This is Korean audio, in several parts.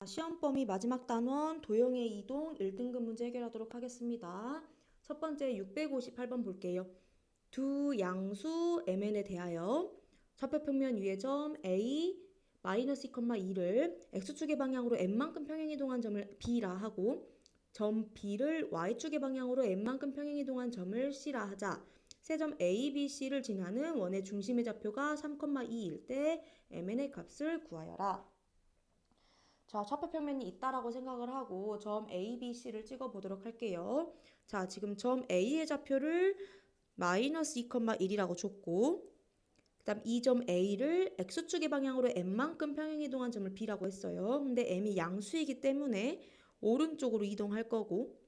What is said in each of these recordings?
시험 범위 마지막 단원 도형의 이동 1등급 문제 해결하도록 하겠습니다. 첫 번째 658번 볼게요. 두 양수 mn에 대하여 좌표평면 위의 점 a 마이너스 2,2를 x축의 방향으로 n만큼 평행이동한 점을 b라 하고 점 b를 y축의 방향으로 n만큼 평행이동한 점을 c라 하자. 세 점 a, b, c를 지나는 원의 중심의 좌표가 3,2일 때 mn의 값을 구하여라. 자, 좌표평면이 있다라고 생각을 하고 점 A, B, C를 찍어 보도록 할게요. 자, 지금 점 A의 좌표를 마이너스 2,1이라고 줬고 그 다음 이 점 A를 X축의 방향으로 M만큼 평행이동한 점을 B라고 했어요. 근데 M이 양수이기 때문에 오른쪽으로 이동할 거고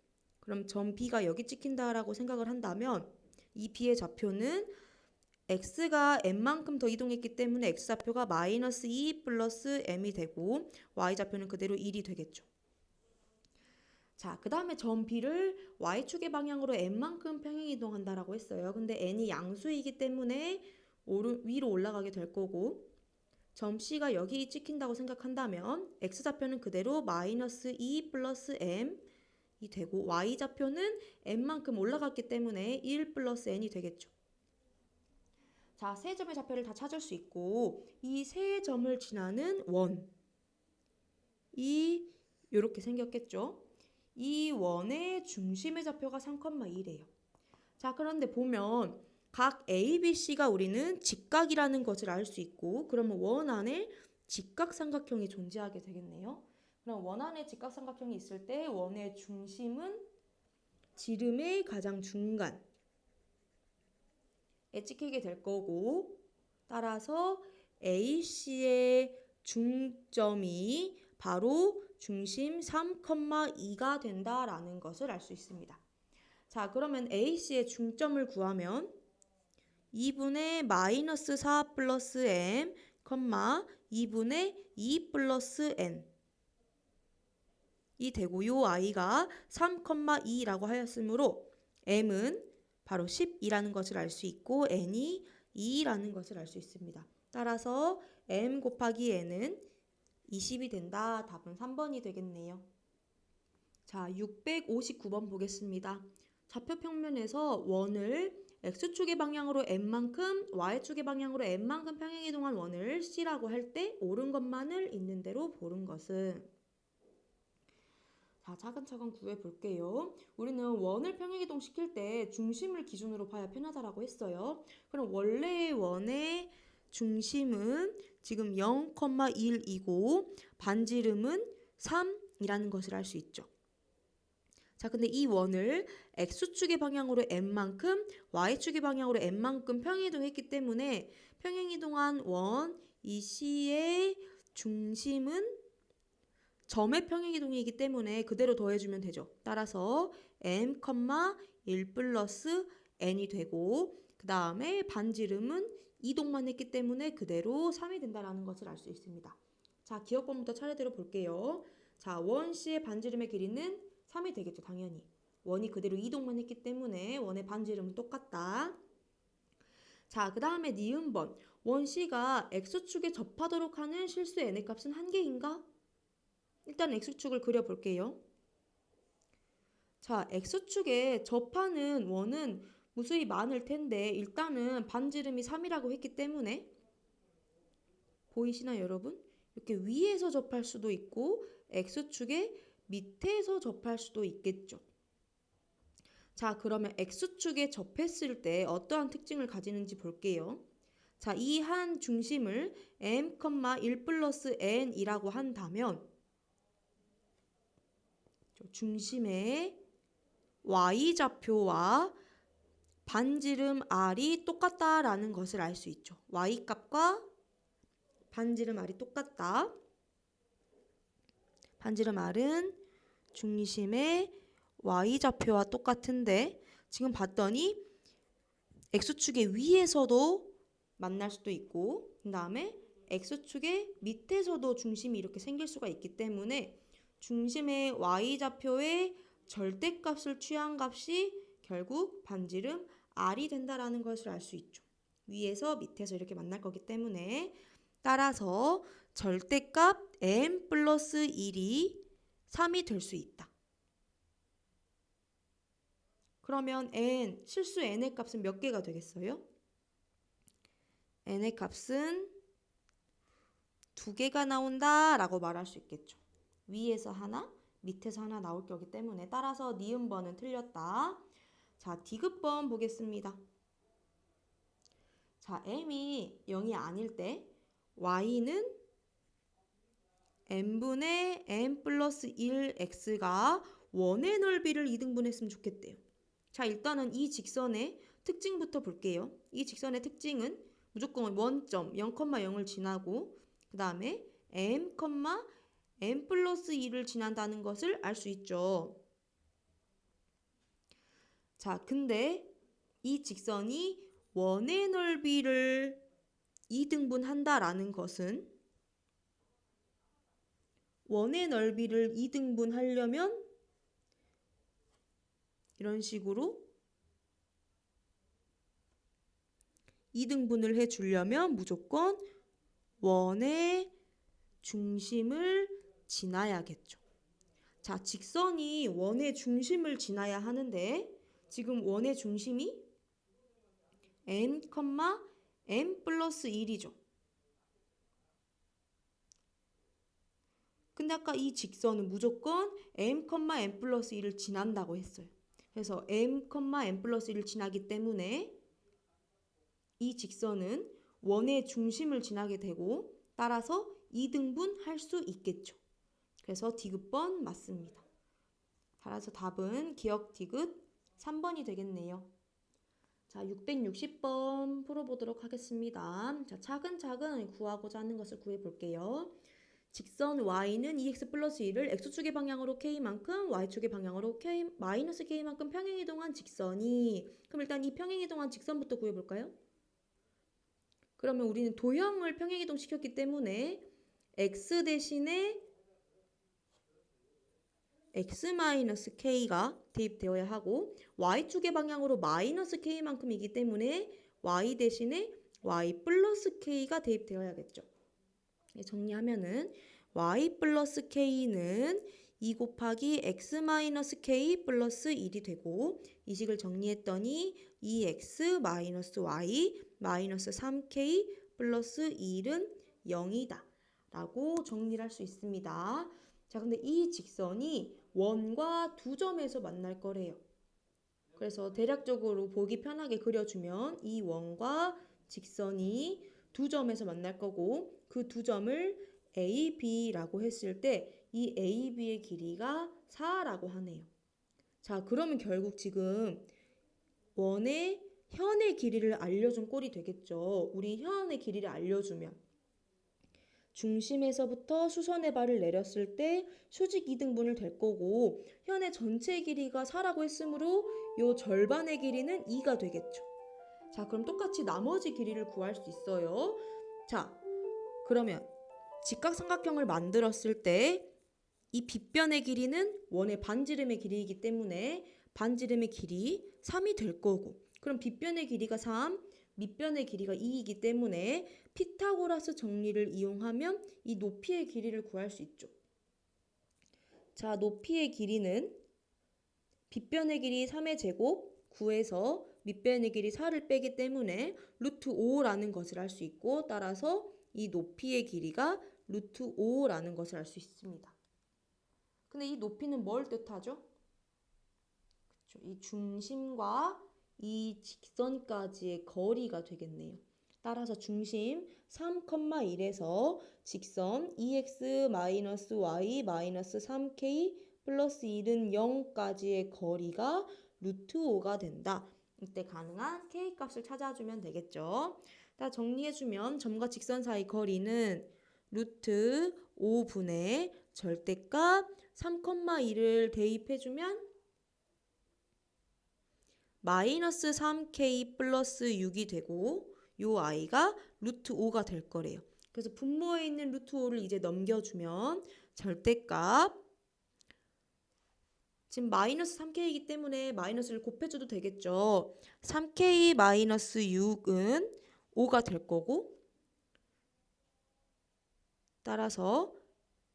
그럼 점 B가 여기 찍힌다라고 생각을 한다면 이 B의 좌표는 x가 m만큼 더 이동했기 때문에 x좌표가 마이너스 2 플러스 m이 되고 y좌표는 그대로 1이 되겠죠. 자, 그 다음에 점 B를 y축의 방향으로 n만큼 평행이동한다라고 했어요. 근데 n이 양수이기 때문에 위로 올라가게 될 거고 점 C가 여기 찍힌다고 생각한다면 x좌표는 그대로 마이너스 2 플러스 m이 되고 y좌표는 n만큼 올라갔기 때문에 1 플러스 n이 되겠죠. 자, 세 점의 좌표를 다 찾을 수 있고 이 세 점을 지나는 원이 이렇게 생겼겠죠. 이 원의 중심의 좌표가 3,1이에요. 자, 그런데 보면 각 ABC가 우리는 직각이라는 것을 알 수 있고 그러면 원 안에 직각삼각형이 존재하게 되겠네요. 그럼 원 안에 직각삼각형이 있을 때 원의 중심은 지름의 가장 중간 에 찍히게 될 거고 따라서 AC의 중점이 바로 중심 3,2가 된다라는 것을 알 수 있습니다. 자, 그러면 AC의 중점을 구하면 2분의 마이너스 4 플러스 m, 2분의 2 플러스 n 이 되고 요 i가 3,2라고 하였으므로 m은 바로 10이라는 것을 알 수 있고 n이 2라는 것을 알 수 있습니다. 따라서 m 곱하기 n은 20이 된다. 답은 3번이 되겠네요. 자, 659번 보겠습니다. 좌표평면에서 원을 x축의 방향으로 n만큼 y축의 방향으로 n만큼 평행이동한 원을 c라고 할 때 옳은 것만을 있는 대로 보는 것은 자, 차근차근 구해 볼게요. 우리는 원을 평행이동 시킬 때 중심을 기준으로 봐야 편하다라고 했어요. 그럼 원래의 원의 중심은 지금 0,1이고 반지름은 3이라는 것을 알 수 있죠. 자, 근데 이 원을 x축의 방향으로 n만큼 y축의 방향으로 n만큼 평행이동했기 때문에 평행이동한 원 이 C의 중심은 점의 평행이동이기 때문에 그대로 더해주면 되죠. 따라서 m, 1 플러스 n이 되고 그 다음에 반지름은 이동만 했기 때문에 그대로 3이 된다는 것을 알 수 있습니다. 자, 기억법부터 차례대로 볼게요. 자, 원 C의 반지름의 길이는 3이 되겠죠. 당연히. 원이 그대로 이동만 했기 때문에 원의 반지름은 똑같다. 자, 그 다음에 니은번. 원 C가 X축에 접하도록 하는 실수 n의 값은 1개인가? 일단 X축을 그려볼게요. 자, X축에 접하는 원은 무수히 많을 텐데 일단은 반지름이 3이라고 했기 때문에 보이시나요, 여러분? 이렇게 위에서 접할 수도 있고 X축에 밑에서 접할 수도 있겠죠. 자, 그러면 X축에 접했을 때 어떠한 특징을 가지는지 볼게요. 자, 이 한 중심을 m, 1 플러스 n이라고 한다면 중심의 y좌표와 반지름 r이 똑같다라는 것을 알 수 있죠. y값과 반지름 r이 똑같다. 반지름 r은 중심의 y좌표와 똑같은데 지금 봤더니 x축의 위에서도 만날 수도 있고 그 다음에 x축의 밑에서도 중심이 이렇게 생길 수가 있기 때문에 중심의 y좌표의 절대값을 취한 값이 결국 반지름 r이 된다라는 것을 알 수 있죠. 위에서 밑에서 이렇게 만날 거기 때문에 따라서 절대값 n 플러스 1이 3이 될 수 있다. 그러면 실수 n의 값은 몇 개가 되겠어요? n의 값은 2개가 나온다 라고 말할 수 있겠죠. 위에서 하나, 밑에서 하나 나올 거기 때문에 따라서 니은번은 틀렸다. 자, 디귿번 보겠습니다. 자, m이 0이 아닐 때 y는 n분의 n 플러스 1x가 원의 넓이를 2등분했으면 좋겠대요. 자, 일단은 이 직선의 특징부터 볼게요. 이 직선의 특징은 무조건 원점 0,0을 지나고 그 다음에 m, n 플러스 2를 지난다는 것을 알 수 있죠. 자, 근데 이 직선이 원의 넓이를 2등분한다라는 것은 원의 넓이를 2등분하려면 이런 식으로 2등분을 해주려면 무조건 원의 중심을 지나야겠죠. 자, 직선이 원의 중심을 지나야 하는데 지금 원의 중심이 n, n 플러스 1이죠. 근데 아까 이 직선은 무조건 m, n 플러스 1을 지난다고 했어요. 그래서 m, n 플러스 1을 지나기 때문에 이 직선은 원의 중심을 지나게 되고 따라서 2등분 할 수 있겠죠. 그래서 디귿번 맞습니다. 따라서 답은 기억 디귿 3번이 되겠네요. 자, 660번 풀어보도록 하겠습니다. 자, 차근차근 구하고자 하는 것을 구해볼게요. 직선 y는 2x 플러스 1을 x축의 방향으로 k만큼 y축의 방향으로 마이너스 k만큼 평행이동한 직선이, 그럼 일단 이 평행이동한 직선부터 구해볼까요? 그러면 우리는 도형을 평행이동 시켰기 때문에 x 대신에 x-k가 대입되어야 하고 y축의 방향으로 마이너스 k만큼이기 때문에 y 대신에 y 플러스 k가 대입되어야겠죠. 정리하면은 y 플러스 k는 2 곱하기 x-k 플러스 1이 되고 이 식을 정리했더니 2x 마이너스 y 마이너스 3k 플러스 1은 0이다 라고 정리를 할 수 있습니다. 자, 근데 이 직선이 원과 두 점에서 만날 거래요. 그래서 대략적으로 보기 편하게 그려주면 이 원과 직선이 두 점에서 만날 거고 그 두 점을 A, B라고 했을 때 이 A, B의 길이가 4라고 하네요. 자, 그러면 결국 지금 원의 현의 길이를 알려준 꼴이 되겠죠. 우리 현의 길이를 알려주면 중심에서부터 수선의 발을 내렸을 때 수직 2등분을 될 거고 현의 전체 길이가 4라고 했으므로 요 절반의 길이는 2가 되겠죠. 자, 그럼 똑같이 나머지 길이를 구할 수 있어요. 자, 그러면 직각삼각형을 만들었을 때 이 빗변의 길이는 원의 반지름의 길이이기 때문에 반지름의 길이 3이 될 거고 그럼 빗변의 길이가 3, 밑변의 길이가 2이기 때문에 피타고라스 정리를 이용하면 이 높이의 길이를 구할 수 있죠. 자, 높이의 길이는 빗변의 길이 3의 제곱 9에서 밑변의 길이 4를 빼기 때문에 루트 5라는 것을 알 수 있고 따라서 이 높이의 길이가 루트 5라는 것을 알 수 있습니다. 근데 이 높이는 뭘 뜻하죠? 그렇죠. 이 중심과 이 직선까지의 거리가 되겠네요. 따라서 중심 3,1에서 직선 2x-y-3k 플러스 1은 0까지의 거리가 루트 5가 된다. 이때 가능한 k 값을 찾아주면 되겠죠. 다 정리해주면 점과 직선 사이 거리는 루트 5분의 절대값 3,1을 대입해주면 마이너스 3k 플러스 6이 되고 요 i가 루트 5가 될 거래요. 그래서 분모에 있는 루트 5를 이제 넘겨주면 절대값 지금 마이너스 3k이기 때문에 마이너스를 곱해줘도 되겠죠. 3k 마이너스 6은 5가 될 거고 따라서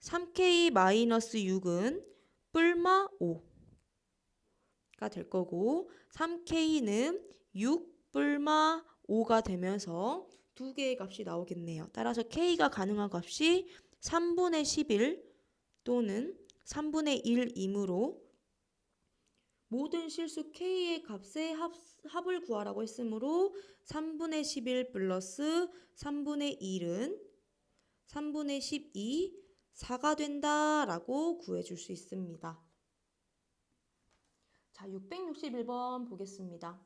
3K-6은 뿔마 5가 될 거고 3K는 6 뿔마 5가 되면서 두 개의 값이 나오겠네요. 따라서 K가 가능한 값이 3분의 11 또는 3분의 1이므로 모든 실수 K의 값의 합을 구하라고 했으므로 3분의 11 플러스 3분의 1은 3분의 12, 4가 된다라고 구해줄 수 있습니다. 자, 661번 보겠습니다.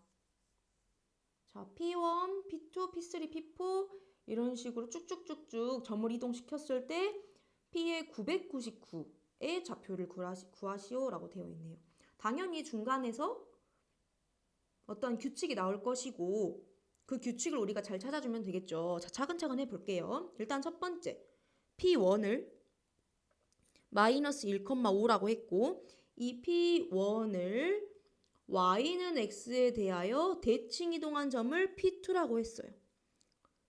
자, P1, P2, P3, P4 이런 식으로 쭉쭉쭉쭉 점을 이동시켰을 때 P의 999의 좌표를 구하시오라고 되어 있네요. 당연히 중간에서 어떤 규칙이 나올 것이고 그 규칙을 우리가 잘 찾아주면 되겠죠. 자, 차근차근 해볼게요. 일단 첫 번째, P1을 마이너스 1,5라고 했고 이 P1을 y는 x에 대하여 대칭 이동한 점을 P2라고 했어요.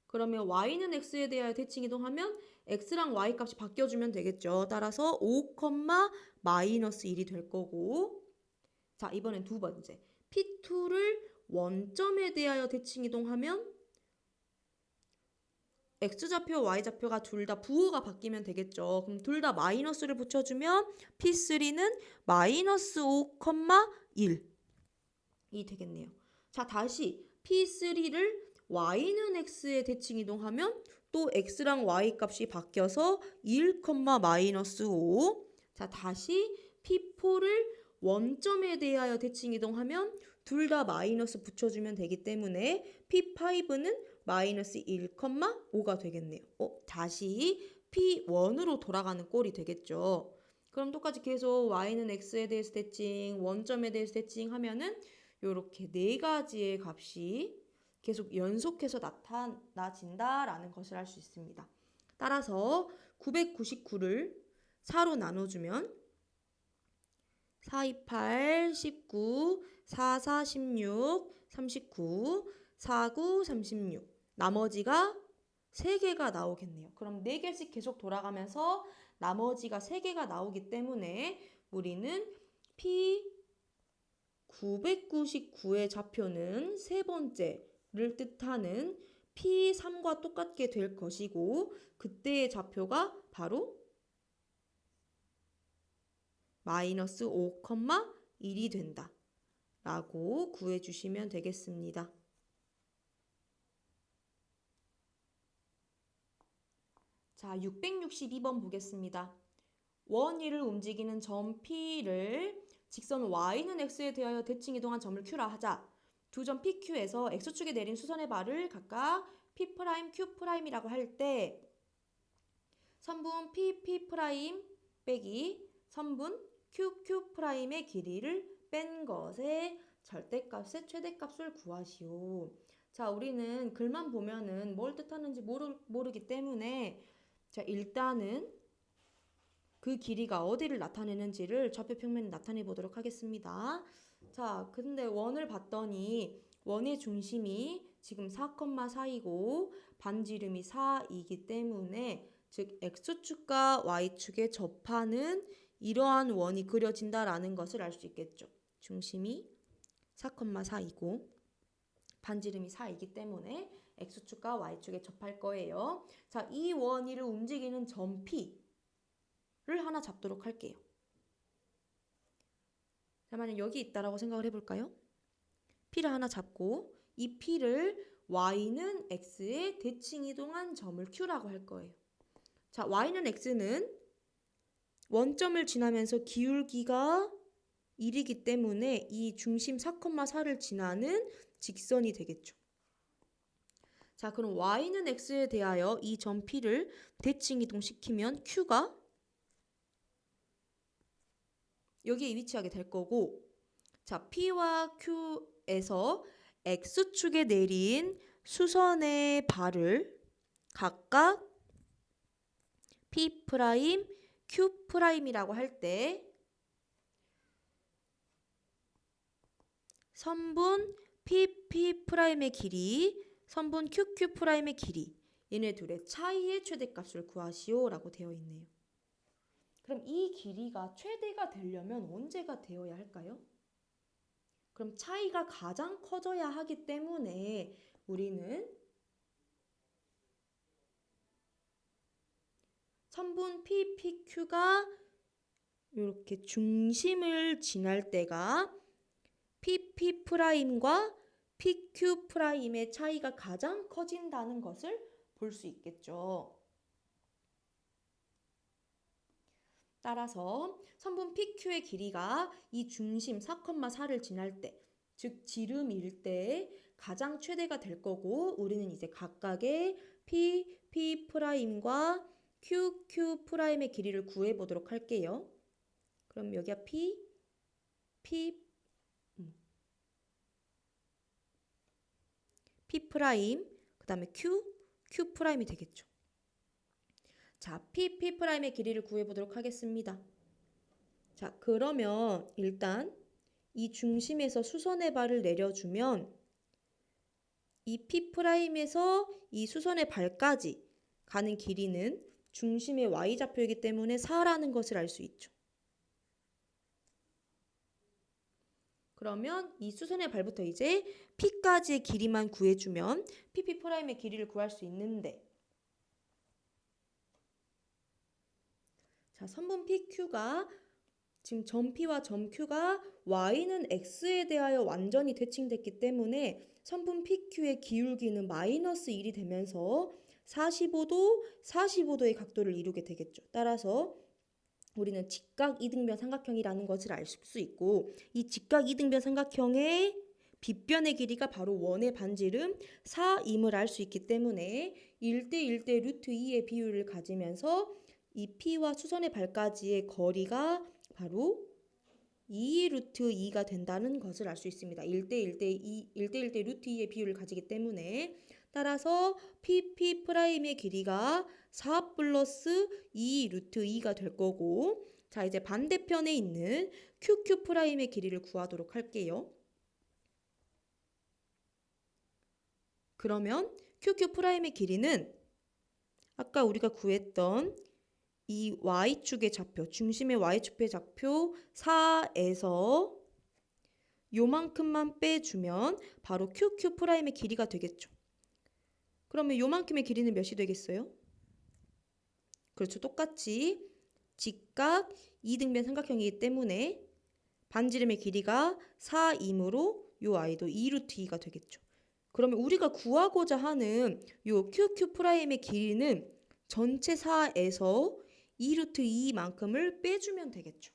그러면 y는 x에 대하여 대칭 이동하면 x랑 y 값이 바뀌어주면 되겠죠. 따라서 5, 마이너스 1이 될 거고 자, 이번엔 두 번째. P2를 원점에 대하여 대칭 이동하면 x좌표, y좌표가 둘 다 부호가 바뀌면 되겠죠. 그럼 둘 다 마이너스를 붙여주면 P3는 마이너스 5, 1이 되겠네요. 자, 다시 P3를 y는 x에 대칭 이동하면 또 x랑 y 값이 바뀌어서 1, 마이너스 5. 자, 다시 P4를 원점에 대하여 대칭 이동하면 둘 다 마이너스 붙여주면 되기 때문에 P5는 마이너스 1, 5가 되겠네요. 다시 P1으로 돌아가는 꼴이 되겠죠. 그럼 똑같이 계속 y는 x에 대해서 대칭, 원점에 대해서 대칭 하면은 이렇게 네 가지의 값이 계속 연속해서 나타나진다라는 것을 알 수 있습니다. 따라서 999를 4로 나눠주면 4, 2, 8, 19, 4, 4, 16, 39, 4, 9, 36. 나머지가 3개가 나오겠네요. 그럼 4개씩 계속 돌아가면서 나머지가 3개가 나오기 때문에 우리는 P999의 좌표는 세 번째를 뜻하는 P3과 똑같게 될 것이고 그때의 좌표가 바로 마이너스 5, 1이 된다 라고 구해주시면 되겠습니다. 자, 662번 보겠습니다. 원위를 움직이는 점 P를 직선 Y는 X에 대하여 대칭 이동한 점을 Q라 하자. 두 점 PQ에서 X축에 내린 수선의 발을 각각 P', Q'이라고 할 때 선분 PP' 빼기 선분 QQ'의 길이를 뺀 것의 절대값의 최대값을 구하시오. 자, 우리는 글만 보면은 뭘 뜻하는지 모르기 때문에 자, 일단은 그 길이가 어디를 나타내는지를 좌표 평면에 나타내 보도록 하겠습니다. 자, 근데 원을 봤더니 원의 중심이 지금 4,4이고 반지름이 4이기 때문에 즉 X축과 Y축에 접하는 이러한 원이 그려진다라는 것을 알 수 있겠죠. 중심이 4,4이고 반지름이 4이기 때문에 X축과 Y축에 접할 거예요. 자, 이 원위를 움직이는 점 P를 하나 잡도록 할게요. 자, 만약 여기 있다라고 생각을 해볼까요? P를 하나 잡고 이 P를 Y는 X에 대칭 이동한 점을 Q라고 할 거예요. 자, Y는 X는 원점을 지나면서 기울기가 1이기 때문에 이 중심 4,4를 지나는 직선이 되겠죠. 자, 그럼 y는 x에 대하여 이 점 P를 대칭 이동시키면 Q가 여기에 위치하게 될 거고 자, P와 Q에서 X축에 내린 수선의 발을 각각 P', Q'이라고 할 때 선분 PP'의 길이 선분 QQ'의 길이 얘네 둘의 차이의 최대값을 구하시오 라고 되어 있네요. 그럼 이 길이가 최대가 되려면 언제가 되어야 할까요? 그럼 차이가 가장 커져야 하기 때문에 우리는 선분 PPQ가 이렇게 중심을 지날 때가 PP'과 PQ'의 차이가 가장 커진다는 것을 볼 수 있겠죠. 따라서 선분 PQ의 길이가 이 중심 4,4를 지날 때, 즉 지름일 때 가장 최대가 될 거고 우리는 이제 각각의 P''과 QQ'의 길이를 구해보도록 할게요. 그럼 여기가 P, P', 그 다음에 Q'이 되겠죠. 자, P'의 길이를 구해보도록 하겠습니다. 자, 그러면 일단 이 중심에서 수선의 발을 내려주면 이 P'에서 이 수선의 발까지 가는 길이는 중심의 Y좌표이기 때문에 4라는 것을 알 수 있죠. 그러면 이 수선의 발부터 이제 P까지의 길이만 구해주면 P'의 길이를 구할 수 있는데, 자, 선분 PQ가 지금 점 P와 점 Q가 Y는 X에 대하여 완전히 대칭됐기 때문에 선분 PQ의 기울기는 마이너스 1이 되면서 45도의 각도를 이루게 되겠죠. 따라서 우리는 직각 이등변 삼각형이라는 것을 알 수 있고, 이 직각 이등변 삼각형의 빗변의 길이가 바로 원의 반지름 4임을 알 수 있기 때문에 1대1대 루트 2의 비율을 가지면서 이 P와 수선의 발까지의 거리가 바로 2 루트 2가 된다는 것을 알 수 있습니다. 1대1대 루트 2의 비율을 가지기 때문에 따라서 P'의 길이가 4 플러스 2 루트 2가 될 거고, 자, 이제 반대편에 있는 QQ'의 길이를 구하도록 할게요. 그러면 QQ'의 길이는 아까 우리가 구했던 이 Y축의 좌표, 중심의 Y축의 좌표 4에서 요만큼만 빼주면 바로 QQ'의 길이가 되겠죠. 그러면 요만큼의 길이는 몇이 되겠어요? 그렇죠. 똑같이 직각 이등변 삼각형이기 때문에 반지름의 길이가 4이므로 요 Y도 2 루트 2가 되겠죠. 그러면 우리가 구하고자 하는 요 QQ'의 길이는 전체 4에서 2 루트 2만큼을 빼주면 되겠죠.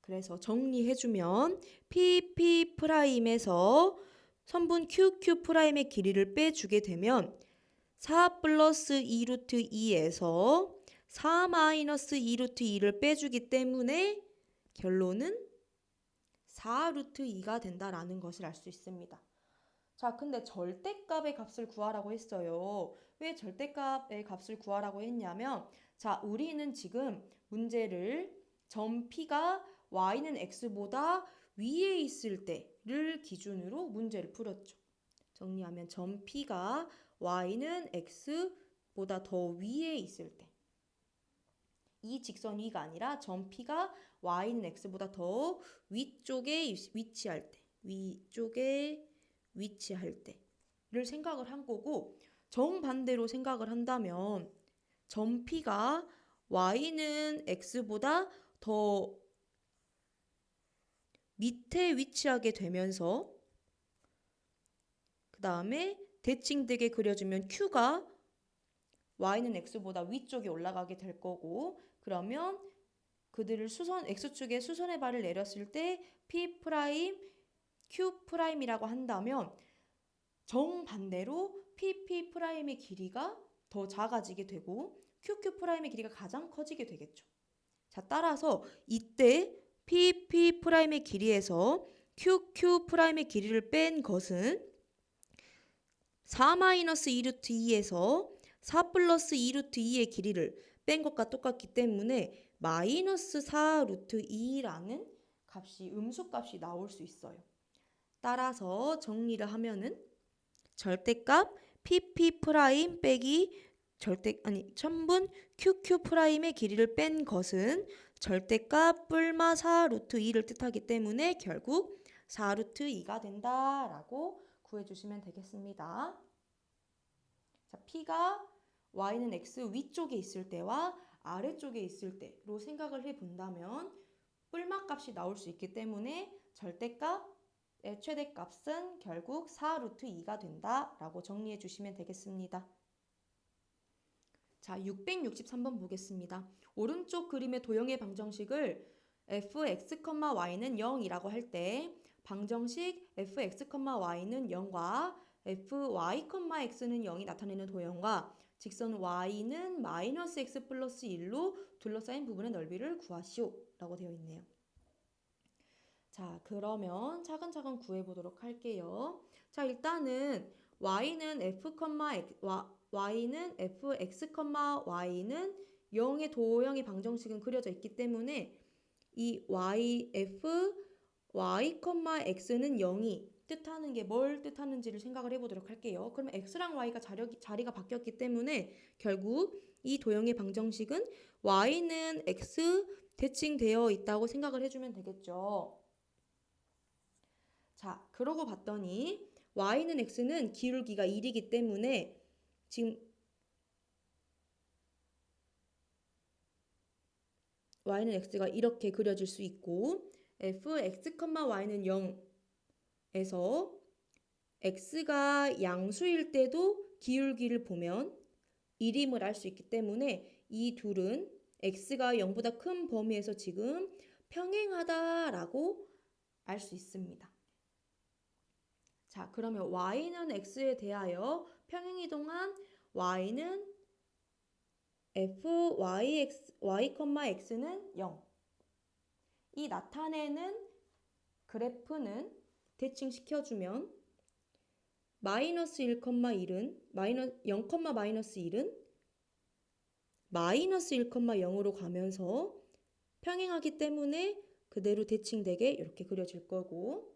그래서 정리해주면 PP'에서 선분 QQ'의 길이를 빼주게 되면 4 플러스 2 루트 2에서 4 마이너스 2 루트 2를 빼주기 때문에 결론은 4 루트 2가 된다라는 것을 알 수 있습니다. 자, 근데 절대값의 값을 구하라고 했어요. 왜 절대값의 값을 구하라고 했냐면, 자, 우리는 지금 문제를 점 P가 Y는 X보다 위에 있을 때를 기준으로 문제를 풀었죠. 정리하면 점 P가 Y는 X보다 더 위에 있을 때, 이 직선 위가 아니라 점 P가 Y는 X보다 더 위쪽에 위치할 때를 생각을 한 거고, 정반대로 생각을 한다면 점 P가 Y는 X보다 더 밑에 위치하게 되면서 그 다음에 대칭되게 그려주면 Q가 Y는 X보다 위쪽에 올라가게 될 거고, 그러면 그들을 X축에 수선의 발을 내렸을 때 P', Q'이라고 한다면 정반대로 PP'의 길이가 더 작아지게 되고 QQ'의 길이가 가장 커지게 되겠죠. 자, 따라서 이때 PP'의 길이에서 QQ'의 길이를 뺀 것은 4-2 루트 2에서 4 플러스 2 루트 2의 길이를 뺀 것과 똑같기 때문에 마이너스 4 루트 2라는 값이 음수값이 나올 수 있어요. 따라서 정리를 하면은 절대값 pp 프라임 빼기 천분 qq 프라임의 길이를 뺀 것은 절대값 뿔마 4 루트 2를 뜻하기 때문에 결국 4 루트 2가 된다라고 구해주시면 되겠습니다. 자, p가 y는 x 위쪽에 있을 때와 아래쪽에 있을 때로 생각을 해본다면 뿔마 값이 나올 수 있기 때문에 절대값의 최대값은 결국 4 루트 2가 된다라고 정리해 주시면 되겠습니다. 자, 663번 보겠습니다. 오른쪽 그림의 도형의 방정식을 fx, y는 0이라고 할 때 방정식 fx, y는 0과 fy, x는 0이 나타내는 도형과 직선 y는 마이너스 x 플러스 1로 둘러싸인 부분의 넓이를 구하시오 라고 되어 있네요. 자, 그러면 차근차근 구해보도록 할게요. 자, 일단은 y는 fx, y는 0의 도형의 방정식은 그려져 있기 때문에 이 fy, x는 0이 뜻하는 게 뭘 뜻하는지를 생각을 해보도록 할게요. 그러면 x랑 y가 자리가 바뀌었기 때문에 결국 이 도형의 방정식은 y는 x 대칭되어 있다고 생각을 해주면 되겠죠. 자, 그러고 봤더니 y는 x는 기울기가 1이기 때문에 지금 y는 x가 이렇게 그려질 수 있고 fx, y는 0에서 x가 양수일 때도 기울기를 보면 1임을 알 수 있기 때문에 이 둘은 x가 0보다 큰 범위에서 지금 평행하다라고 알 수 있습니다. 자, 그러면 y는 x에 대하여 평행이동한 y는 yx는 0. 이 나타내는 그래프는 대칭시켜주면 마이너스 1,1은 0, 마이너스 1은 마이너스 1,0으로 가면서 평행하기 때문에 그대로 대칭되게 이렇게 그려질 거고,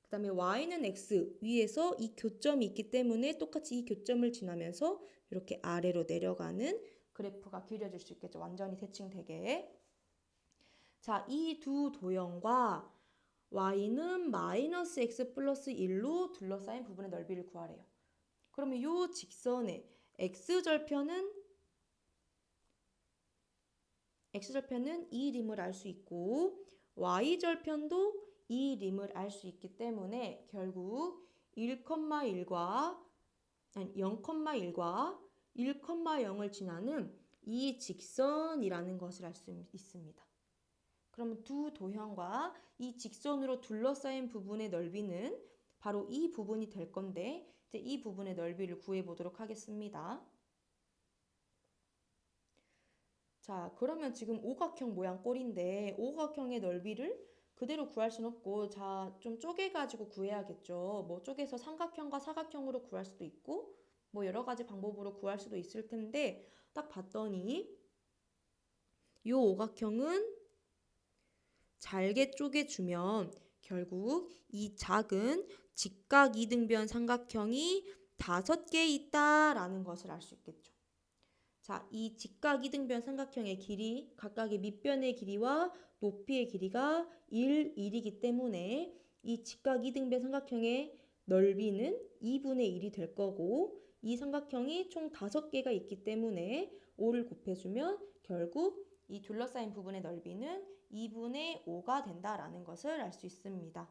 그 다음에 y는 x 위에서 이 교점이 있기 때문에 똑같이 이 교점을 지나면서 이렇게 아래로 내려가는 그래프가 그려질 수 있겠죠. 완전히 대칭되게. 자, 이 두 도형과 y는 마이너스 x 플러스 1로 둘러싸인 부분의 넓이를 구하래요. 그러면 이 직선의 x절편은 2림을 알 수 있고 y절편도 2림을 알 수 있기 때문에 결국 0,1과 1,0을 지나는 이 직선이라는 것을 알 수 있습니다. 그러면 두 도형과 이 직선으로 둘러싸인 부분의 넓이는 바로 이 부분이 될 건데 이제 이 부분의 넓이를 구해보도록 하겠습니다. 자, 그러면 지금 오각형 모양 꼴인데 오각형의 넓이를 그대로 구할 순 없고 자, 좀 쪼개가지고 구해야겠죠. 뭐 쪼개서 삼각형과 사각형으로 구할 수도 있고 뭐 여러 가지 방법으로 구할 수도 있을 텐데 딱 봤더니 이 오각형은 잘게 쪼개주면 결국 이 작은 직각 이등변 삼각형이 5개 있다라는 것을 알 수 있겠죠. 자, 이 직각 이등변 삼각형의 길이, 각각의 밑변의 길이와 높이의 길이가 1, 1이기 때문에 이 직각 이등변 삼각형의 넓이는 2분의 1이 될 거고 이 삼각형이 총 5개가 있기 때문에 5를 곱해주면 결국 이 둘러싸인 부분의 넓이는 2분의 5가 된다라는 것을 알 수 있습니다.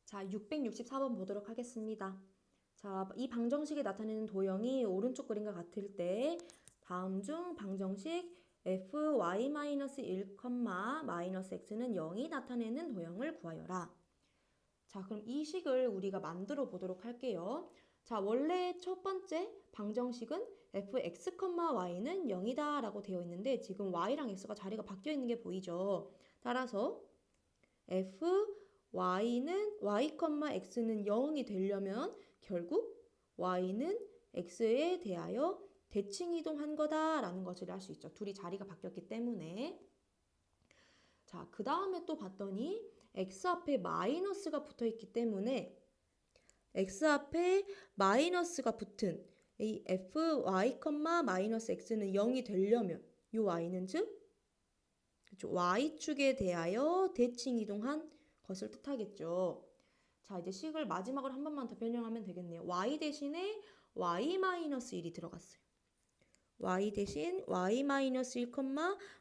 자, 664번 보도록 하겠습니다. 자, 이 방정식에 나타내는 도형이 오른쪽 그림과 같을 때 다음 중 방정식 fy-1, x는 0이 나타내는 도형을 구하여라. 자, 그럼 이 식을 우리가 만들어 보도록 할게요. 자, 원래 첫 번째 방정식은 fx, y는 0이다 라고 되어 있는데 지금 y랑 x가 자리가 바뀌어 있는 게 보이죠. 따라서 y는 y, x는 0이 되려면 결국 y는 x에 대하여 대칭 이동한 거다라는 것을 알 수 있죠. 둘이 자리가 바뀌었기 때문에. 자, 그 다음에 또 봤더니 x 앞에 마이너스가 붙어 있기 때문에 x 앞에 마이너스가 붙은 이 fy, 마이너스 x는 0이 되려면 이 y는 즉 그렇죠? y축에 대하여 대칭 이동한 것을 뜻하겠죠. 자, 이제 식을 마지막으로 한 번만 더 변형하면 되겠네요. y 대신에 y-1이 들어갔어요. y 대신 y-1,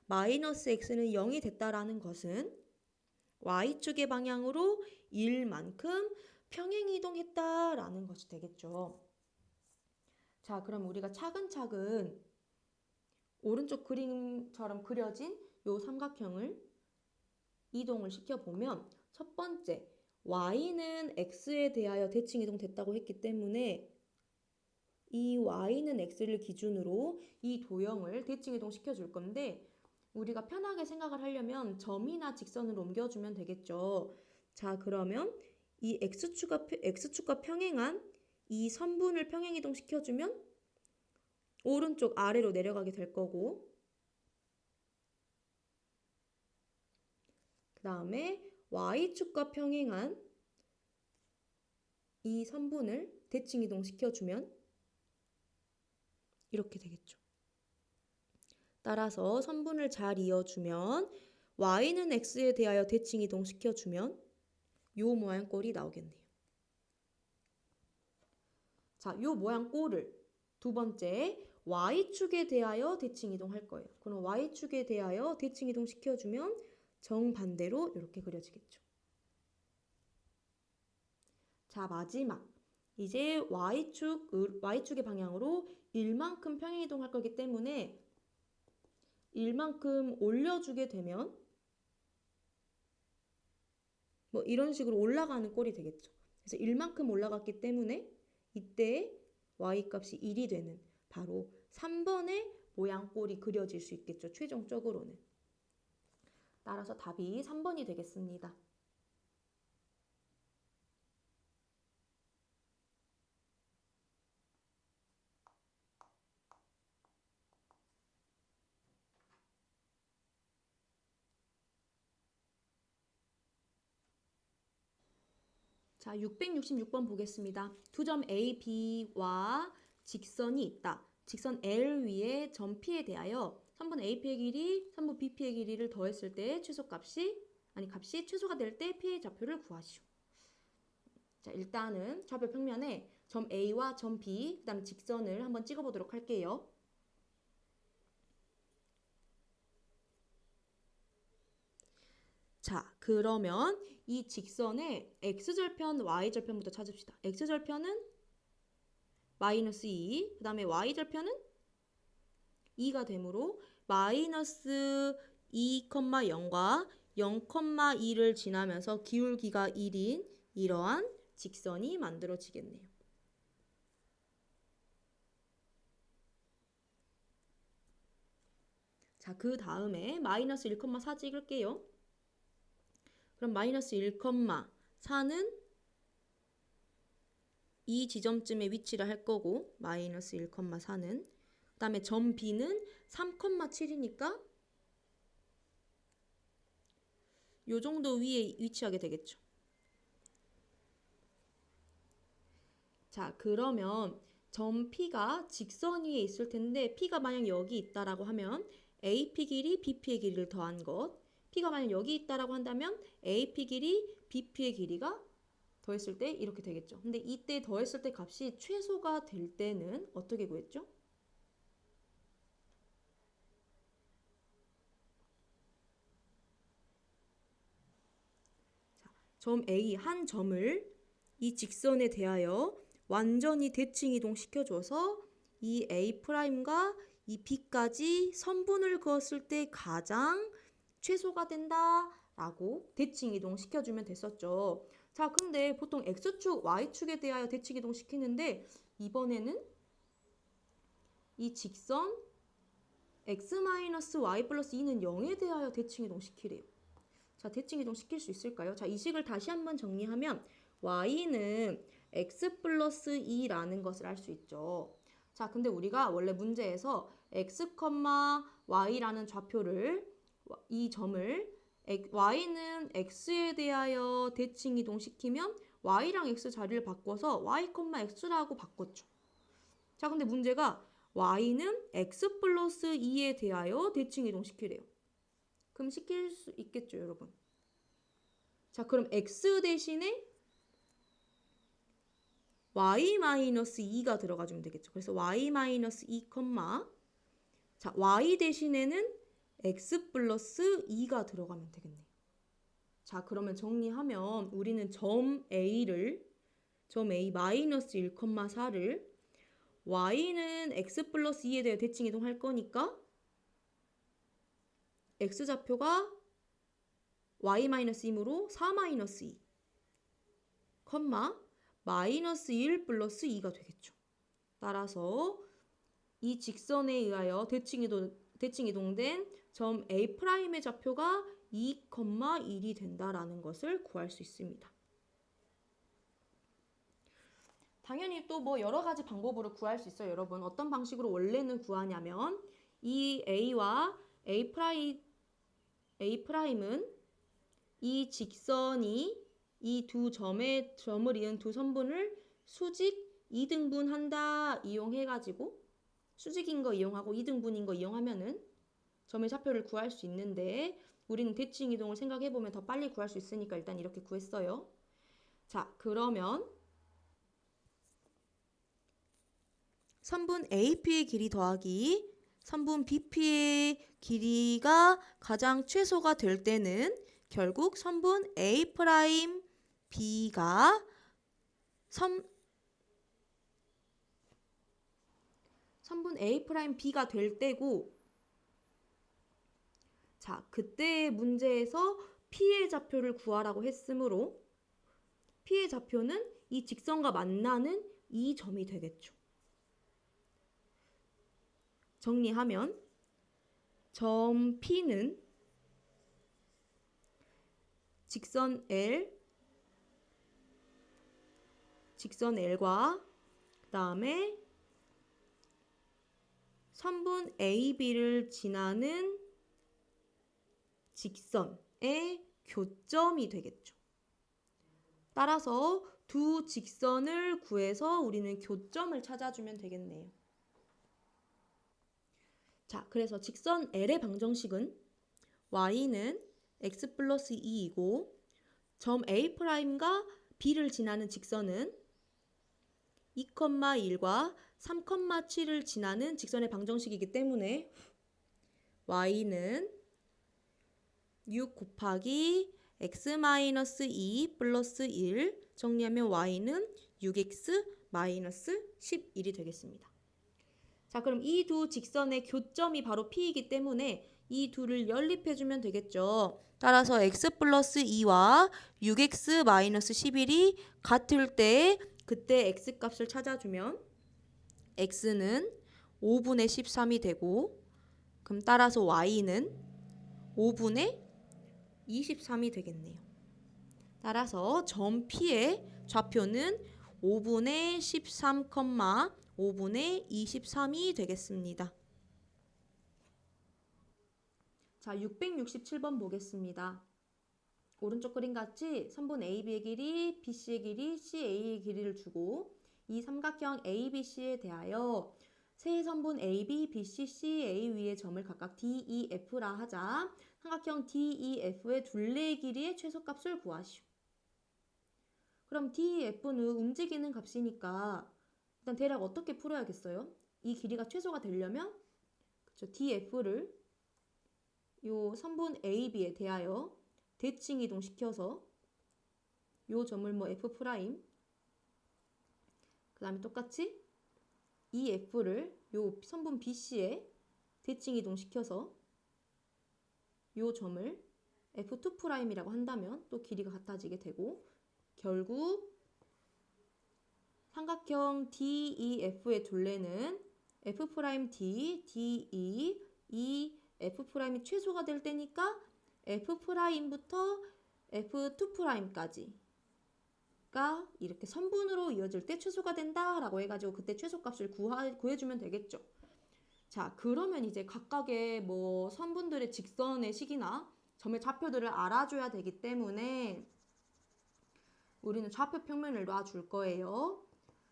마이너스 x는 0이 됐다라는 것은 y축의 방향으로 1만큼 평행 이동했다라는 것이 되겠죠. 자, 그럼 우리가 차근차근 오른쪽 그림처럼 그려진 요 삼각형을 이동을 시켜보면 첫 번째, y는 x에 대하여 대칭 이동됐다고 했기 때문에 이 y는 x를 기준으로 이 도형을 대칭 이동시켜 줄 건데 우리가 편하게 생각을 하려면 점이나 직선을 옮겨주면 되겠죠. 자, 그러면 이 x축과 평행한 이 선분을 평행 이동시켜주면 오른쪽 아래로 내려가게 될 거고 그 다음에 y축과 평행한 이 선분을 대칭 이동시켜주면 이렇게 되겠죠. 따라서 선분을 잘 이어주면 y는 x에 대하여 대칭 이동시켜주면 요 모양 꼴이 나오겠네요. 자, 요 모양 꼴을 두 번째 y축에 대하여 대칭 이동할 거예요. 그럼 y축에 대하여 대칭 이동시켜주면 정반대로 이렇게 그려지겠죠. 자, 마지막 이제 y축의 방향으로 1만큼 평행 이동할 거기 때문에 1만큼 올려주게 되면 뭐 이런 식으로 올라가는 꼴이 되겠죠. 그래서 1만큼 올라갔기 때문에 이때 y값이 1이 되는 바로 3번의 모양 꼴이 그려질 수 있겠죠. 최종적으로는. 따라서 답이 3번이 되겠습니다. 자, 666번 보겠습니다. 두 점 A, B와 직선이 있다. 직선 L 위에 점 P에 대하여 3분 AP의 길이, 3분 BP의 길이를 더했을 때 값이 최소가 될 때 P의 좌표를 구하시오. 자, 일단은 좌표 평면에 점 A와 점 B, 그 다음 직선을 한번 찍어보도록 할게요. 자, 그러면 이 직선의 x절편, y절편부터 찾읍시다. x절편은 마이너스 2, 그 다음에 y절편은 2가 되므로 마이너스 2,0과 0,2를 지나면서 기울기가 1인 이러한 직선이 만들어지겠네요. 자, 그 다음에 마이너스 1,4 찍을게요. 그럼 마이너스 1,4는 이 지점쯤에 위치를 할 거고 마이너스 1,4는 그 다음에 점 B는 3,7이니까 요 정도 위에 위치하게 되겠죠. 자, 그러면 점 P가 직선 위에 있을 텐데 P가 만약 여기 있다라고 하면 AP 길이 BP의 길이를 더한 것, P가 만약 여기 있다라고 한다면 AP 길이 BP의 길이가 더했을 때 이렇게 되겠죠. 근데 이때 더했을 때 값이 최소가 될 때는 어떻게 구했죠? 자, 점 A 한 점을 이 직선에 대하여 완전히 대칭 이동시켜줘서 이 A'과 이 B까지 선분을 그었을 때 가장 최소가 된다라고 대칭 이동시켜주면 됐었죠. 자, 근데 보통 X축, Y축에 대하여 대칭 이동시키는데 이번에는 이 직선 X-Y 플러스 2는 0에 대하여 대칭 이동시키래요. 자, 대칭 이동시킬 수 있을까요? 자, 이 식을 다시 한번 정리하면 Y는 X 플러스 2라는 것을 알 수 있죠. 자, 근데 우리가 원래 문제에서 X, Y라는 좌표를 이 점을 Y는 X에 대하여 대칭 이동시키면 y랑 x 자리를 바꿔서 y, x라고 바꿨죠. 자, 근데 문제가 y는 x 플러스 2에 대하여 대칭 이동시키래요. 그럼 시킬 수 있겠죠, 여러분? 자, 그럼 x 대신에 y-2가 들어가주면 되겠죠. 그래서 y-2, 자, y 대신에는 x 플러스 2가 들어가면 되겠네요. 자, 그러면 정리하면 우리는 점 A 마이너스 1,4를 y는 x 플러스 2에 대해 대칭 이동할 거니까 x좌표가 y-2이므로 4-2, 마이너스 1 플러스 2가 되겠죠. 따라서 이 직선에 의하여 대칭 이동된 점 A'의 좌표가 2,1이 된다라는 것을 구할 수 있습니다. 당연히 또 뭐 여러 가지 방법으로 구할 수 있어요, 여러분. 어떤 방식으로 원래는 구하냐면 이 A와 A'은 이 직선이 이 두 점을 이은 두 선분을 수직 2등분한다 이용해가지고 수직인 거 이용하고 2등분인 거 이용하면은 점의 좌표를 구할 수 있는데 우리는 대칭 이동을 생각해보면 더 빨리 구할 수 있으니까 일단 이렇게 구했어요. 자, 그러면 선분 AP의 길이 더하기 선분 BP의 길이가 가장 최소가 될 때는 결국 선분 A'B가 선분 A'B가 될 때고, 자, 그때 문제에서 P의 좌표를 구하라고 했으므로 P의 좌표는 이 직선과 만나는 이 점이 되겠죠. 정리하면 점 P는 직선 L과 그 다음에 선분 AB를 지나는 직선의 교점이 되겠죠. 따라서 두 직선을 구해서 우리는 교점을 찾아주면 되겠네요. 자, 그래서 직선 L의 방정식은 y는 x 플러스 2이고 점 A'과 B를 지나는 직선은 2,1과 3,7을 지나는 직선의 방정식이기 때문에 y는 6 곱하기 x-2 플러스 1 정리하면 y는 6x-11이 되겠습니다. 자, 그럼 이 두 직선의 교점이 바로 P이기 때문에 이 둘을 연립해주면 되겠죠. 따라서 x 플러스 2와 6x-11이 같을 때 그때 x 값을 찾아주면 x는 5분의 13이 되고 그럼 따라서 y는 5분의 23이 되겠네요. 따라서 점 P의 좌표는 5분의 13, 5분의 23이 되겠습니다. 자, 667번 보겠습니다. 오른쪽 그림 같이 선분 AB의 길이, BC의 길이, CA의 길이를 주고 이 삼각형 ABC에 대하여 세 선분 AB, BC, CA 위의 점을 각각 DEF라 하자. 삼각형 DEF의 둘레의 길이의 최소값을 구하시오. 그럼 DEF는 움직이는 값이니까 일단 대략 어떻게 풀어야겠어요? 이 길이가 최소가 되려면 그쵸, DF를 요 선분 AB에 대하여 대칭 이동시켜서 요 점을 뭐 F' 그 다음에 똑같이 이 F를 요 선분 BC에 대칭 이동시켜서 요 점을 F2'이라고 한다면 또 길이가 같아지게 되고 결국 삼각형 DEF의 둘레는 F'D, DE, 이 F'이 최소가 될 때니까 F'부터 F2'까지가 이렇게 선분으로 이어질 때 최소가 된다라고 해가지고 그때 최소값을 구해주면 되겠죠. 자, 그러면 이제 각각의 뭐 선분들의 직선의 식이나 점의 좌표들을 알아줘야 되기 때문에 우리는 좌표 평면을 놔줄 거예요.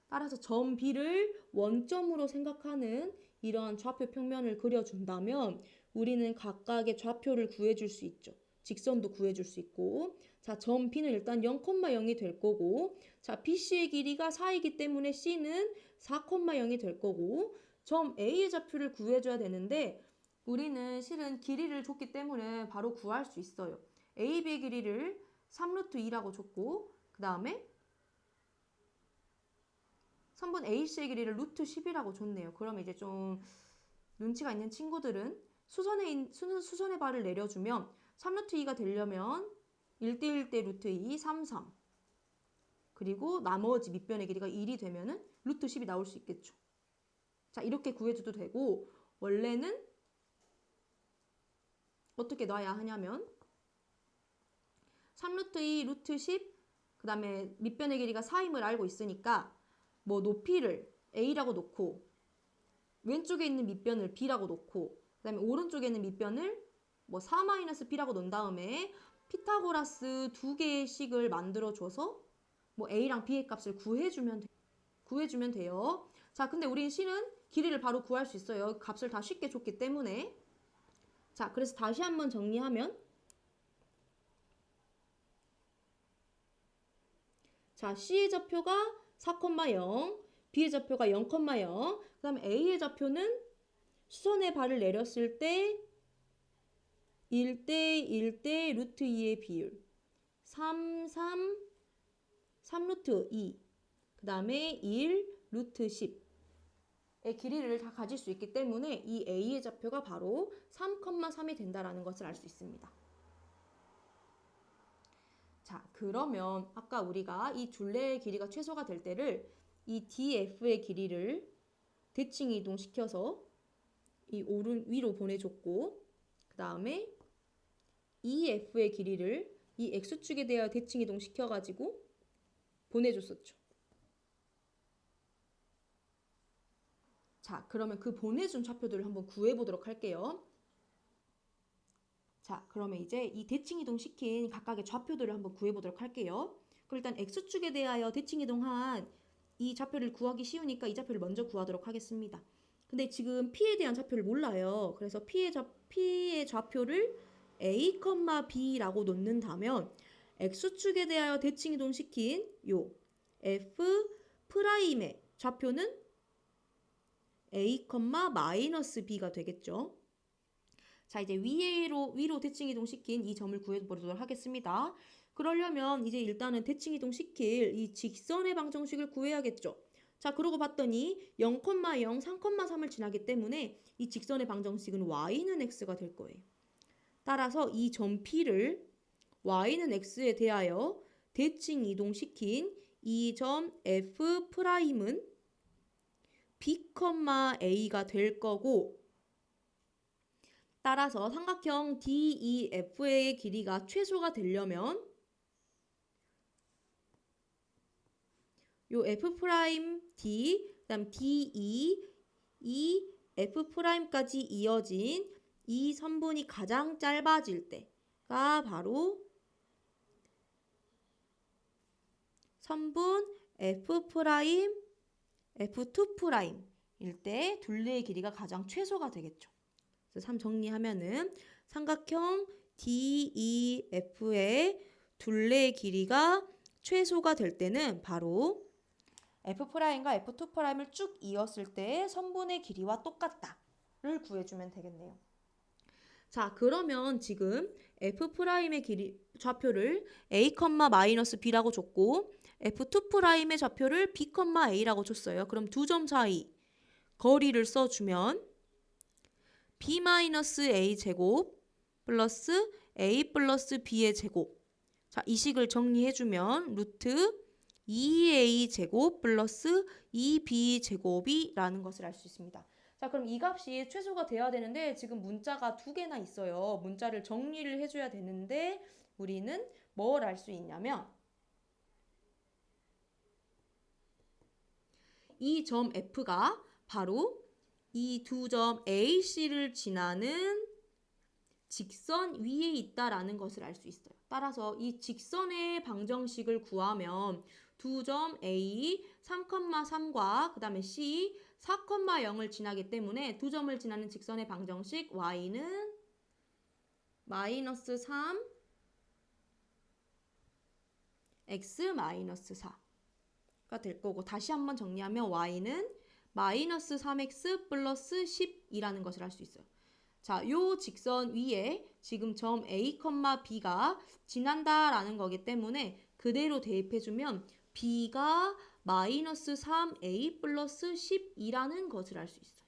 따라서 점 B를 원점으로 생각하는 이런 좌표 평면을 그려준다면 우리는 각각의 좌표를 구해줄 수 있죠. 직선도 구해줄 수 있고, 자, 점 B는 일단 0,0이 될 거고, 자, BC의 길이가 4이기 때문에 C는 4,0이 될 거고, 점 A의 좌표를 구해줘야 되는데 우리는 실은 길이를 줬기 때문에 바로 구할 수 있어요. AB의 길이를 3루트 2라고 줬고, 그 다음에 선분 AC의 길이를 루트 10이라고 줬네요. 그럼 이제 좀 눈치가 있는 친구들은 수선의 발을 내려주면 3루트 2가 되려면 1대 1대 루트 2, 3, 3. 그리고 나머지 밑변의 길이가 1이 되면은 루트 10이 나올 수 있겠죠. 자, 이렇게 구해줘도 되고, 원래는 어떻게 놔야 하냐면 3루트 2, 루트 10, 그 다음에 밑변의 길이가 4임을 알고 있으니까 뭐 높이를 A라고 놓고 왼쪽에 있는 밑변을 B라고 놓고 그 다음에 오른쪽에 있는 밑변을 뭐 4-B라고 놓은 다음에 피타고라스 두 개의 식을 만들어줘서 뭐 A랑 B의 값을 구해주면 돼요. 자, 근데 우린 C는 길이를 바로 구할 수 있어요. 값을 다 쉽게 줬기 때문에. 자, 그래서 다시 한번 정리하면, 자, C의 좌표가 4,0, B의 좌표가 0,0, 그 다음에 A의 좌표는 수선의 발을 내렸을 때 1대 1대 루트 2의 비율 3 루트 2, 그 다음에 1 루트 10의 길이를 다 가질 수 있기 때문에 이 A의 좌표가 바로 3,3이 된다는 것을 알 수 있습니다. 자, 그러면 아까 우리가 이 둘레의 길이가 최소가 될 때를 이 DF의 길이를 대칭 이동시켜서 이 위로 보내줬고, 그 다음에 EF의 길이를 이 X축에 대하여 대칭 이동시켜가지고 보내줬었죠. 자, 그러면 그 보내준 좌표들을 한번 구해보도록 할게요. 자, 그러면 이제 이 대칭 이동시킨 각각의 좌표들을 한번 구해보도록 할게요. 그럼 일단 X축에 대하여 대칭 이동한 이 좌표를 구하기 쉬우니까 이 좌표를 먼저 구하도록 하겠습니다. 근데 지금 P에 대한 좌표를 몰라요. 그래서 P의 좌표를 A, B라고 놓는다면 X축에 대하여 대칭 이동시킨 요 F'의 좌표는 A, B가 되겠죠. 자, 이제 위로 대칭 이동시킨 이 점을 구해보도록 하겠습니다. 그러려면 이제 일단은 대칭 이동시킬 이 직선의 방정식을 구해야겠죠. 자, 그러고 봤더니 0,0, 3,3을 지나기 때문에 이 직선의 방정식은 y는 x가 될 거예요. 따라서 이 점 P를 y는 x에 대하여 대칭 이동시킨 이 점 F'은 B, A가 될 거고, 따라서 삼각형 DEF의 길이가 최소가 되려면 요 F'D, 그다음 DE, 이 F'까지 이어진 이 선분이 가장 짧아질 때가 바로 선분 F', F2'일 때 둘레의 길이가 가장 최소가 되겠죠. 그래서 3 정리하면은 삼각형 DEF의 둘레의 길이가 최소가 될 때는 바로 F'과 F2'을 쭉 이었을 때 선분의 길이와 똑같다를 구해주면 되겠네요. 자, 그러면 지금 F'의 길이 좌표를 A, B라고 줬고 F2'의 좌표를 B, A라고 줬어요. 그럼 두 점 사이 거리를 써주면 B-A 제곱 플러스 A 플러스 B의 제곱. 자, 이 식을 정리해주면 루트 2A 제곱 플러스 2B 제곱이라는 것을 알 수 있습니다. 자, 그럼 이 값이 최소가 돼야 되는데 지금 문자가 두 개나 있어요. 문자를 정리를 해줘야 되는데 우리는 뭘 알 수 있냐면 이 점 F가 바로 이 두 점 AC를 지나는 직선 위에 있다라는 것을 알 수 있어요. 따라서 이 직선의 방정식을 구하면 두 점 A 3,3과 그 다음에 C 4,0을 지나기 때문에 두 점을 지나는 직선의 방정식 Y는 마이너스 3 X 마이너스 4가 될 거고, 다시 한번 정리하면 Y는 마이너스 3X 플러스 10이라는 것을 알 수 있어요. 자, 요 직선 위에 지금 점 A, B가 지난다라는 거기 때문에 그대로 대입해주면 B가 마이너스 3A 플러스 10이라는 것을 알 수 있어요.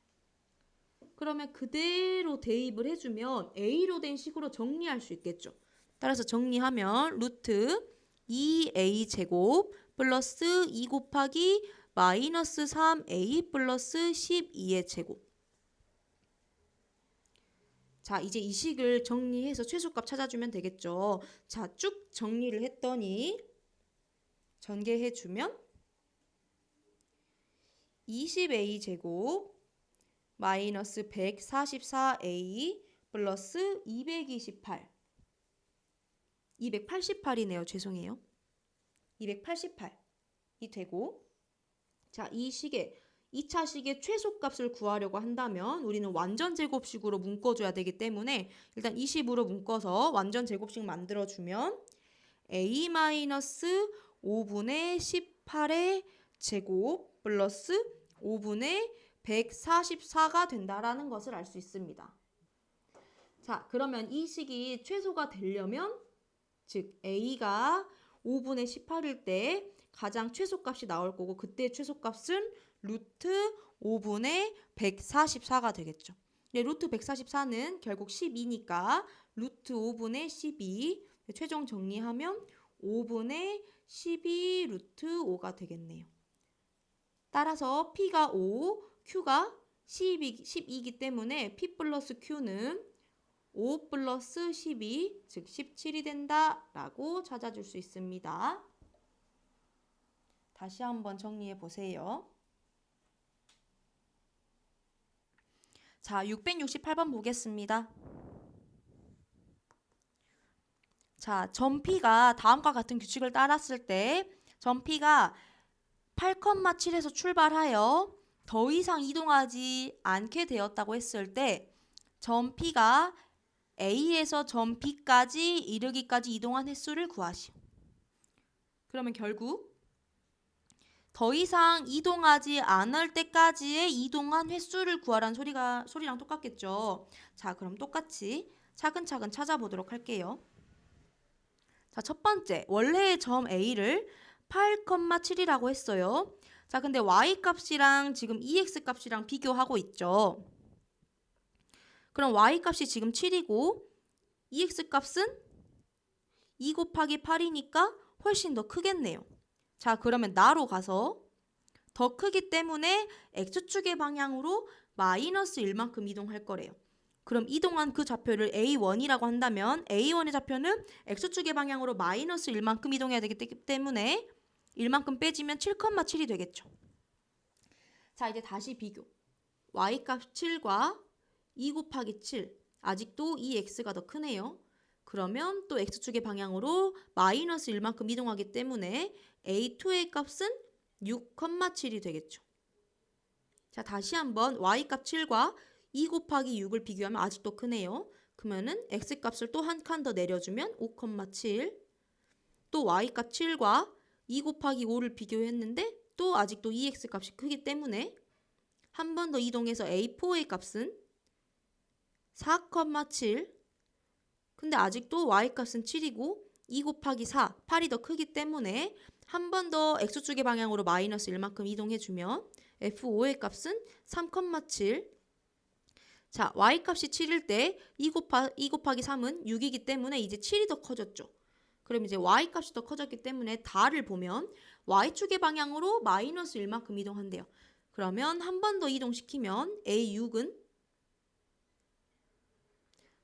그러면 그대로 대입을 해주면 A로 된 식으로 정리할 수 있겠죠. 따라서 정리하면 루트 2A 제곱 플러스 2 곱하기 마이너스 3A 플러스 12의 제곱. 자, 이제 이 식을 정리해서 최소값 찾아주면 되겠죠. 자, 쭉 정리를 했더니 전개해주면 20A 제곱 마이너스 144A 플러스 228. 288이네요. 죄송해요. 288이 되고, 자, 이 식의 2차 식의 최소값을 구하려고 한다면 우리는 완전 제곱식으로 묶어줘야 되기 때문에 일단 20으로 묶어서 완전 제곱식 만들어주면 A-5분의 18의 제곱 플러스 5분의 144가 된다라는 것을 알 수 있습니다. 자, 그러면 이 식이 최소가 되려면, 즉 A가 5분의 18일 때 가장 최소값이 나올 거고, 그때 최소값은 루트 5분의 144가 되겠죠. 네, 루트 144는 결국 12니까 루트 5분의 12, 최종 정리하면 5분의 12 루트 5가 되겠네요. 따라서 P가 5, Q가 12이기 때문에 P 플러스 Q는 5 플러스 12, 즉 17이 된다라고 찾아줄 수 있습니다. 다시 한번 정리해 보세요. 자, 668번 보겠습니다. 자, 점 P가 다음과 같은 규칙을 따랐을 때 점 P가 8,7에서 출발하여 더 이상 이동하지 않게 되었다고 했을 때 점 P가 A에서 점 B까지 이르기까지 이동한 횟수를 구하시오. 그러면 결국 더 이상 이동하지 않을 때까지의 이동한 횟수를 구하라는 소리랑 똑같겠죠. 자, 그럼 똑같이 차근차근 찾아보도록 할게요. 자, 첫 번째, 원래의 점 A를 8,7이라고 했어요. 자, 근데 y-값이랑 지금 EX 값이랑 비교하고 있죠. 그럼 y-값이 지금 7이고 EX 값은 2 곱하기 8이니까 훨씬 더 크겠네요. 자, 그러면 나로 가서 더 크기 때문에 X축의 방향으로 마이너스 1만큼 이동할 거래요. 그럼 이동한 그 좌표를 A1이라고 한다면 A1의 좌표는 X축의 방향으로 마이너스 1만큼 이동해야 되기 때문에 1만큼 빼지면 7,7이 되겠죠. 자, 이제 다시 비교. Y값 7과 2 곱하기 7. 아직도 이 X가 더 크네요. 그러면 또 X축의 방향으로 마이너스 1만큼 이동하기 때문에 A2의 값은 6,7이 되겠죠. 자, 다시 한번 Y값 7과 2 곱하기 6을 비교하면 아직도 크네요. 그러면은 X값을 또 한 칸 더 내려주면 5,7. 또 Y값 7과 2 곱하기 5를 비교했는데 또 아직도 EX값이 크기 때문에 한 번 더 이동해서 A4의 값은 4,7. 근데 아직도 Y값은 7이고 2 곱하기 4, 8이 더 크기 때문에 한 번 더 X축의 방향으로 마이너스 1만큼 이동해주면 F5의 값은 3,7. 자, Y값이 7일 때 2 곱하기 3은 6이기 때문에 이제 7이 더 커졌죠. 그럼 이제 Y값이 더 커졌기 때문에 다를 보면 Y축의 방향으로 마이너스 1만큼 이동한대요. 그러면 한 번 더 이동시키면 A6은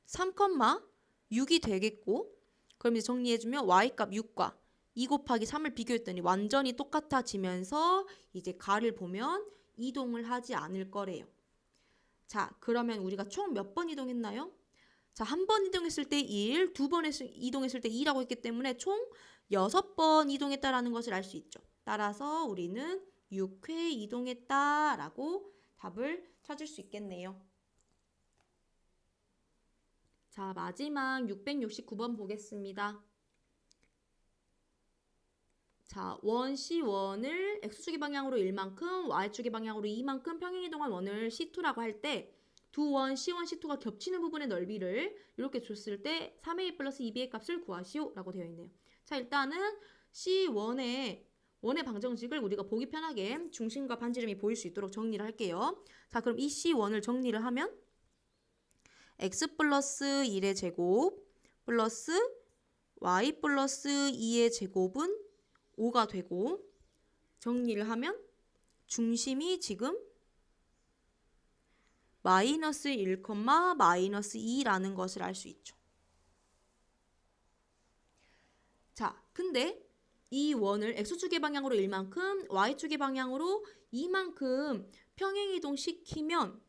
3,6이 되겠고, 그럼 이제 정리해주면 Y값 6과 2 곱하기 3을 비교했더니 완전히 똑같아지면서 이제 가를 보면 이동을 하지 않을 거래요. 자, 그러면 우리가 총 몇 번 이동했나요? 자, 한 번 이동했을 때 1, 두 번 이동했을 때 2라고 했기 때문에 총 6번 이동했다라는 것을 알 수 있죠. 따라서 우리는 6회 이동했다라고 답을 찾을 수 있겠네요. 자, 마지막 669번 보겠습니다. 자, 원 C1을 X축의 방향으로 1만큼, Y축의 방향으로 2만큼 평행이동한 원을 C2라고 할 때 두 원 C1, C2가 겹치는 부분의 넓이를 이렇게 줬을 때 3A 플러스 2B의 값을 구하시오 라고 되어 있네요. 자, 일단은 C1의 원의 방정식을 우리가 보기 편하게 중심과 반지름이 보일 수 있도록 정리를 할게요. 자, 그럼 이 C1을 정리를 하면 X 플러스 1의 제곱 플러스 Y 플러스 2의 제곱은 5가 되고, 정리를 하면 중심이 지금 마이너스 1, 마이너스 2라는 것을 알 수 있죠. 자, 근데 이 원을 X축의 방향으로 1만큼, Y축의 방향으로 2만큼 평행이동 시키면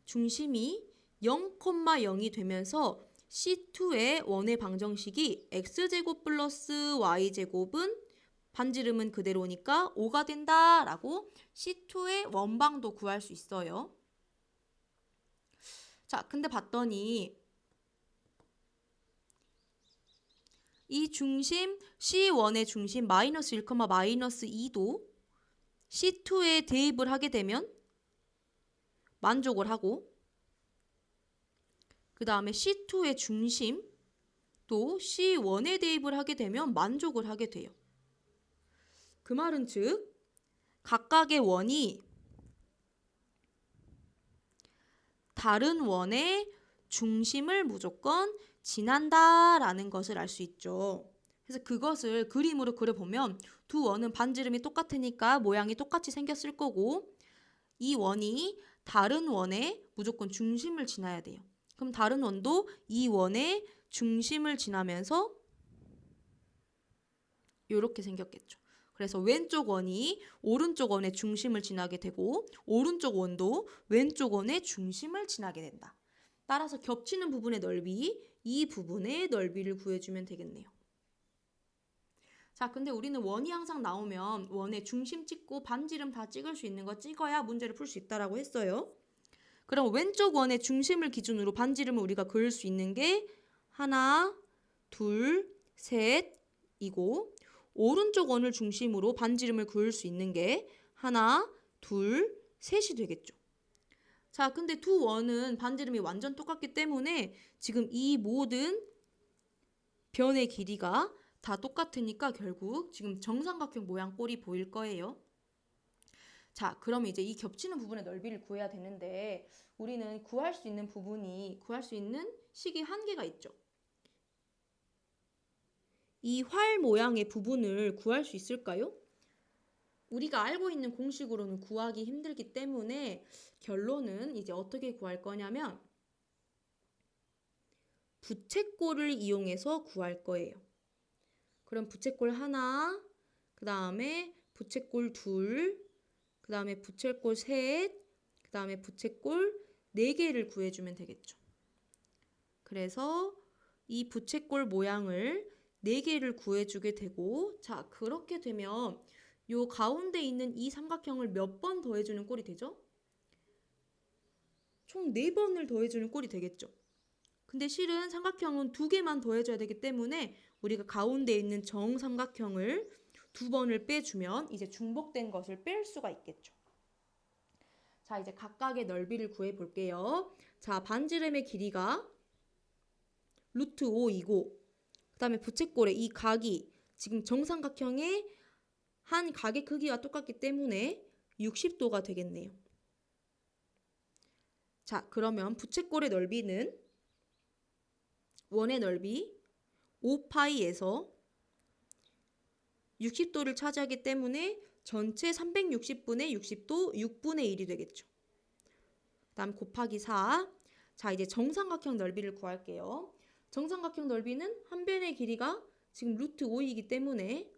중심이 0,0이 되면서 C2의 원의 방정식이 X제곱 플러스 Y제곱은 반지름은 그대로니까 5가 된다라고 C2의 원방도 구할 수 있어요. 자, 근데 봤더니 이 중심 C1의 중심 마이너스 1, 마이너스 2도 C2에 대입을 하게 되면 만족을 하고, 그 다음에 C2의 중심 또 C1에 대입을 하게 되면 만족을 하게 돼요. 그 말은 즉 각각의 원이 다른 원의 중심을 무조건 지난다라는 것을 알 수 있죠. 그래서 그것을 그림으로 그려보면 두 원은 반지름이 똑같으니까 모양이 똑같이 생겼을 거고, 이 원이 다른 원의 무조건 중심을 지나야 돼요. 그럼 다른 원도 이 원의 중심을 지나면서 이렇게 생겼겠죠. 그래서 왼쪽 원이 오른쪽 원의 중심을 지나게 되고, 오른쪽 원도 왼쪽 원의 중심을 지나게 된다. 따라서 겹치는 부분의 넓이, 이 부분의 넓이를 구해주면 되겠네요. 자, 근데 우리는 원이 항상 나오면 원의 중심 찍고 반지름 다 찍을 수 있는 거 찍어야 문제를 풀 수 있다라고 했어요. 그럼 왼쪽 원의 중심을 기준으로 반지름을 우리가 그을 수 있는 게 하나, 둘, 셋이고, 오른쪽 원을 중심으로 반지름을 그을 수 있는 게 하나, 둘, 셋이 되겠죠. 자, 근데 두 원은 반지름이 완전 똑같기 때문에 지금 이 모든 변의 길이가 다 똑같으니까 결국 지금 정삼각형 모양 꼴이 보일 거예요. 자, 그러면 이제 이 겹치는 부분의 넓이를 구해야 되는데 우리는 구할 수 있는 식이 한계가 있죠. 이 활 모양의 부분을 구할 수 있을까요? 우리가 알고 있는 공식으로는 구하기 힘들기 때문에 결론은 이제 어떻게 구할 거냐면 부채꼴을 이용해서 구할 거예요. 그럼 부채꼴 하나, 그 다음에 부채꼴 둘, 그 다음에 부채꼴 셋, 그 다음에 부채꼴 4개를 구해주면 되겠죠. 그래서 이 부채꼴 모양을 4개를 구해주게 되고, 자, 그렇게 되면 요 가운데 있는 이 삼각형을 몇 번 더해주는 꼴이 되죠? 총 4번을 더해주는 꼴이 되겠죠. 근데 실은 삼각형은 2개만 더해줘야 되기 때문에 우리가 가운데 있는 정삼각형을 2번을 빼주면 이제 중복된 것을 뺄 수가 있겠죠. 자, 이제 각각의 넓이를 구해 볼게요. 자, 반지름의 길이가 루트 5이고, 그 다음에 부채꼴의 이 각이 지금 정삼각형의 한 각의 크기가 똑같기 때문에 60도가 되겠네요. 자, 그러면 부채꼴의 넓이는 원의 넓이 5파이에서 60도를 차지하기 때문에 전체 360분의 60도 6분의 1이 되겠죠. 그 다음 곱하기 4. 자, 이제 정삼각형 넓이를 구할게요. 정삼각형 넓이는 한 변의 길이가 지금 루트 5이기 때문에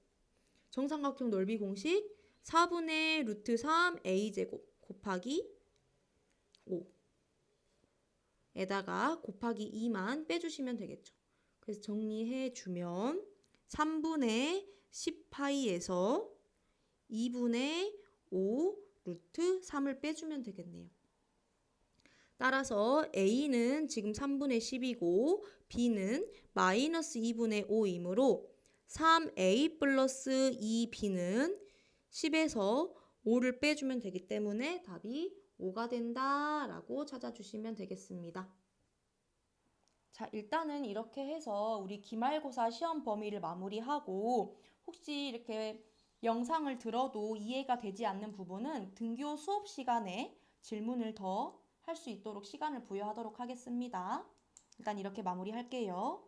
정삼각형 넓이 공식 4분의 루트 3 a제곱 곱하기 5. 에다가 곱하기 2만 빼주시면 되겠죠. 그래서 정리해 주면 3분의 10파이에서 2분의 5 루트 3을 빼주면 되겠네요. 따라서 A는 지금 3분의 10이고 B는 마이너스 2분의 5이므로 3A 플러스 2B는 10에서 5를 빼주면 되기 때문에 답이 5가 된다라고 찾아주시면 되겠습니다. 자, 일단은 이렇게 해서 우리 기말고사 시험 범위를 마무리하고 혹시 이렇게 영상을 들어도 이해가 되지 않는 부분은 등교 수업 시간에 질문을 더 할 수 있도록 시간을 부여하도록 하겠습니다. 일단 이렇게 마무리할게요.